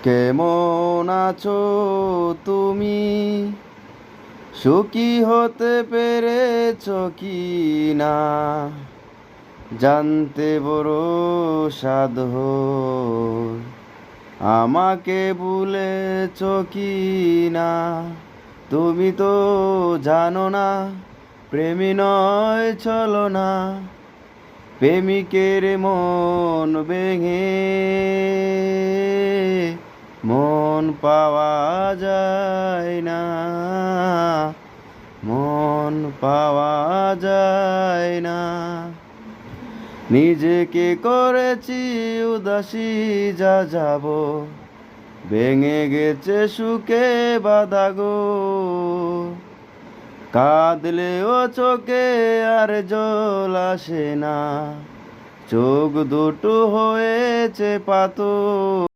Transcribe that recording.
কেমন আছো তুমি? সুখী হতে পেরেছ কি না? জানতে বড় সাধ্য। আমাকে ভুলেছ কি না? তুমি তো জানো না, প্রেমী নয় ছলনা। প্রেমিকের মন ভেঙে মন পাওয়া যায় না, মন পাওয়া যায় না। নিজেকে করেছি উদাসী, যা যাব ভেঙে গেছে সুখে বাঁধা গো। কাঁদলেও চোখে আর জল আসে না, চোখ দুটো হয়েছে পাথর।